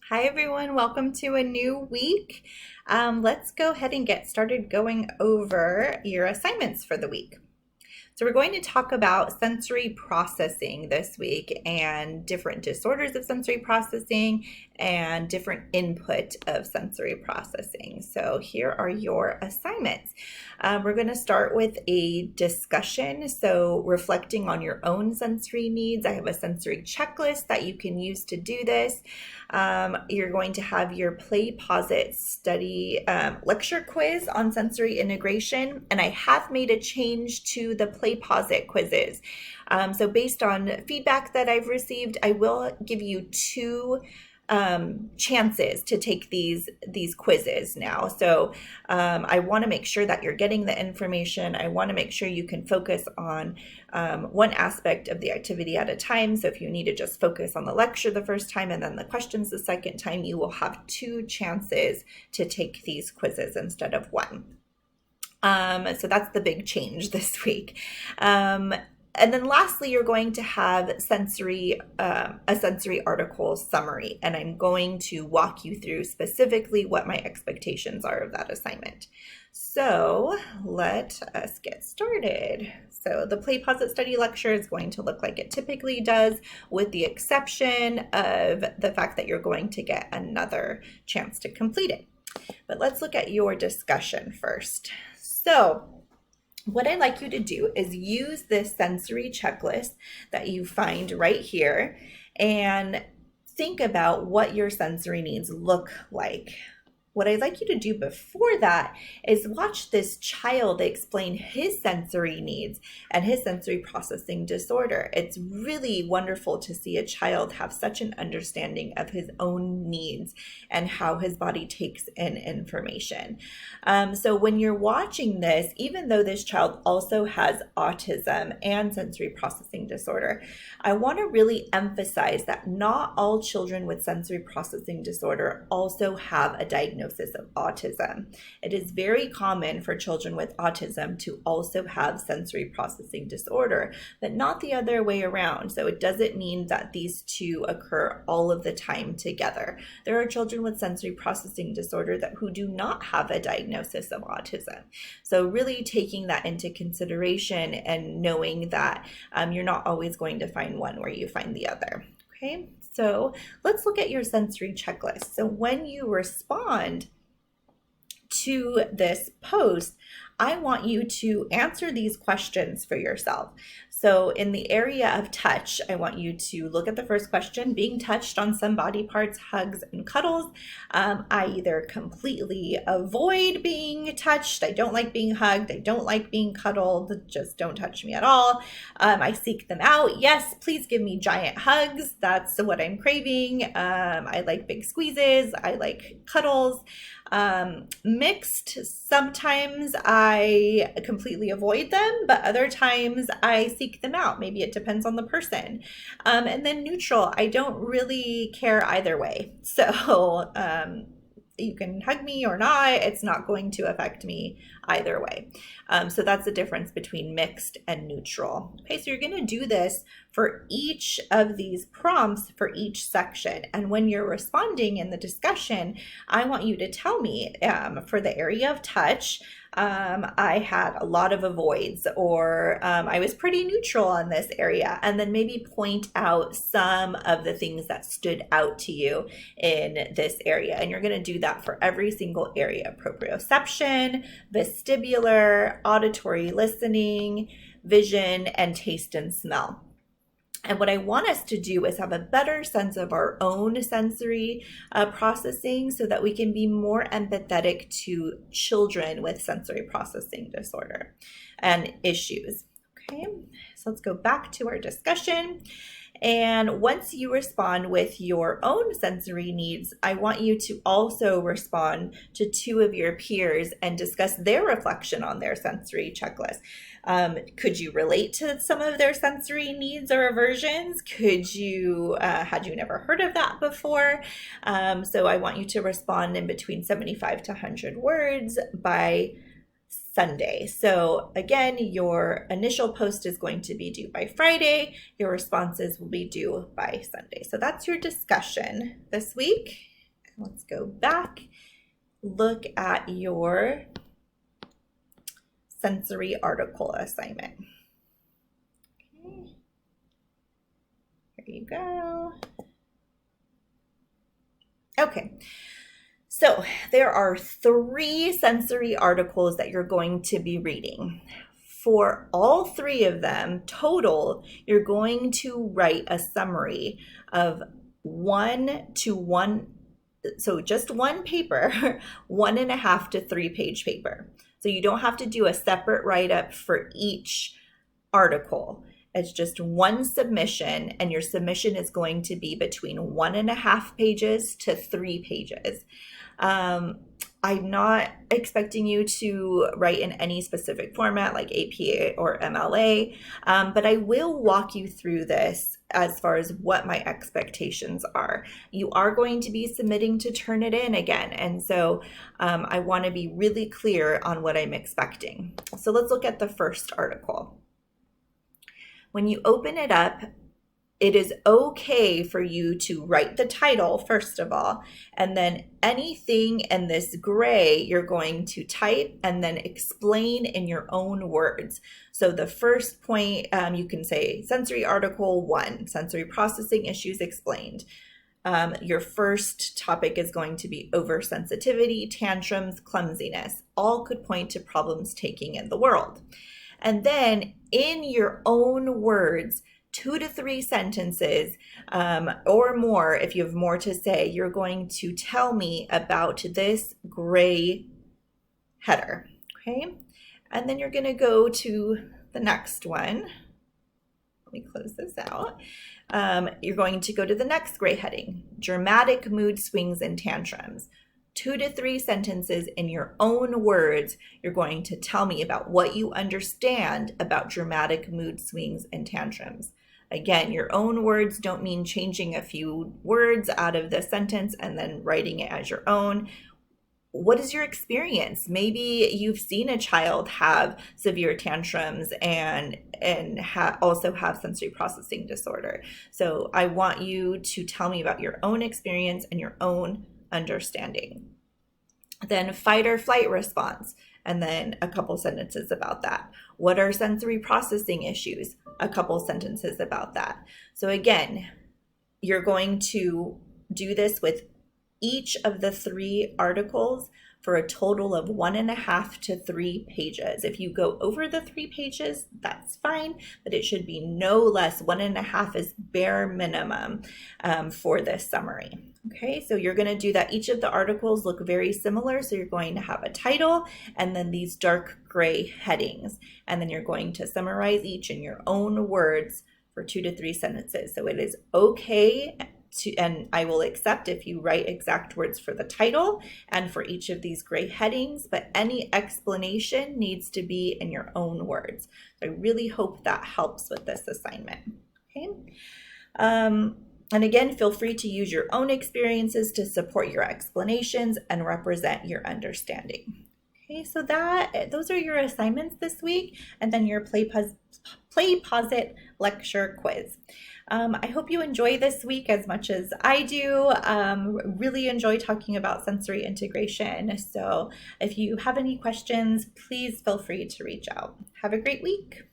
Hi everyone, welcome to a new week. Let's go ahead and get started going over your assignments for the week. So we're going to talk about sensory processing this week and different disorders of sensory processing and different input of sensory processing. So here are your assignments. We're going to start with a discussion. So reflecting on your own sensory needs. I have a sensory checklist that you can use to do this. You're going to have your play, pause it, study lecture quiz on sensory integration. And I have made a change to the play, pause it quizzes. So based on feedback that I've received, I will give you two chances to take these quizzes now. So I want to make sure that you're getting the information. I want to make sure you can focus on one aspect of the activity at a time. So if you need to just focus on the lecture the first time and then the questions the second time, you will have two chances to take these quizzes instead of one. So that's the big change this week. And then lastly, you're going to have a sensory article summary, and I'm going to walk you through specifically what my expectations are of that assignment. So let us get started. So the play, pause it, study lecture is going to look like it typically does, with the exception of the fact that you're going to get another chance to complete it. But let's look at your discussion first. So what I'd like you to do is use this sensory checklist that you find right here and think about what your sensory needs look like. What I'd like you to do before that is watch this child explain his sensory needs and his sensory processing disorder. It's really wonderful to see a child have such an understanding of his own needs and how his body takes in information. So when you're watching this, even though this child also has autism and sensory processing disorder, I want to really emphasize that not all children with sensory processing disorder also have a diagnosis of autism. It is very common for children with autism to also have sensory processing disorder, but not the other way around. So it doesn't mean that these two occur all of the time together. There are children with sensory processing disorder who do not have a diagnosis of autism. So really taking that into consideration and knowing that you're not always going to find one where you find the other. Okay, so let's look at your sensory checklist. So when you respond to this post, I want you to answer these questions for yourself. So in the area of touch, I want you to look at the first question, being touched on some body parts, hugs and cuddles. I either completely avoid being touched, I don't like being hugged, I don't like being cuddled, just don't touch me at all. I seek them out. Yes, please give me giant hugs. That's what I'm craving. I like big squeezes. I like cuddles. Mixed, sometimes I completely avoid them, but other times I seek them out. Maybe it depends on the person. And then neutral, I don't really care either way. So you can hug me or not, it's not going to affect me either way. So that's the difference between mixed and neutral. Okay, so you're going to do this for each of these prompts for each section. And when you're responding in the discussion, I want you to tell me for the area of touch, I had a lot of avoids, or I was pretty neutral on this area, and then maybe point out some of the things that stood out to you in this area. And you're going to do that for every single area: proprioception, vestibular, auditory listening, vision, and taste and smell. And what I want us to do is have a better sense of our own sensory processing so that we can be more empathetic to children with sensory processing disorder and issues. Okay, so let's go back to our discussion. And once you respond with your own sensory needs, I want you to also respond to two of your peers and discuss their reflection on their sensory checklist. Could you relate to some of their sensory needs or aversions? Could you, had you never heard of that before? So I want you to respond in between 75 to 100 words by Sunday. So again, your initial post is going to be due by Friday. Your responses will be due by Sunday. So that's your discussion this week. Let's go back, look at your sensory article assignment. Okay. Here you go. Okay, so there are 3 sensory articles that you're going to be reading. For all 3 of them total, you're going to write a summary of 1 to 1, so just one paper, 1.5 to 3 page paper. So you don't have to do a separate write-up for each article. It's just one submission, and your submission is going to be between 1.5 pages to 3 pages. I'm not expecting you to write in any specific format like APA or MLA, but I will walk you through this as far as what my expectations are. You are going to be submitting to Turnitin again, and so I want to be really clear on what I'm expecting. So let's look at the first article. When you open it up, it is okay for you to write the title, first of all, and then anything in this gray you're going to type and then explain in your own words. So the first point, you can say sensory article 1, sensory processing issues explained. Your first topic is going to be oversensitivity, tantrums, clumsiness. All could point to problems taking in the world. And then in your own words, 2 to 3 sentences or more, if you have more to say, you're going to tell me about this gray header, okay? And then you're going to go to the next one. Let me close this out. You're going to go to the next gray heading, dramatic mood swings and tantrums. 2 to 3 sentences in your own words, you're going to tell me about what you understand about dramatic mood swings and tantrums. Again, your own words don't mean changing a few words out of the sentence and then writing it as your own. What is your experience? Maybe you've seen a child have severe tantrums and also have sensory processing disorder. So I want you to tell me about your own experience and your own understanding. Then fight or flight response, and then a couple sentences about that. What are sensory processing issues? A couple sentences about that. So again, you're going to do this with each of the 3 articles for a total of 1.5 to 3 pages. If you go over the 3 pages, that's fine, but it should be no less. 1.5 is bare minimum for this summary. Okay, so you're going to do that. Each of the articles look very similar. So you're going to have a title and then these dark gray headings, and then you're going to summarize each in your own words for 2 to 3 sentences. So it is okay and I will accept if you write exact words for the title and for each of these gray headings, but any explanation needs to be in your own words. So I really hope that helps with this assignment. Okay. And again, feel free to use your own experiences to support your explanations and represent your understanding. Okay, so those are your assignments this week, and then your Play Pause It lecture quiz. I hope you enjoy this week as much as I do. Really enjoy talking about sensory integration. So if you have any questions, please feel free to reach out. Have a great week.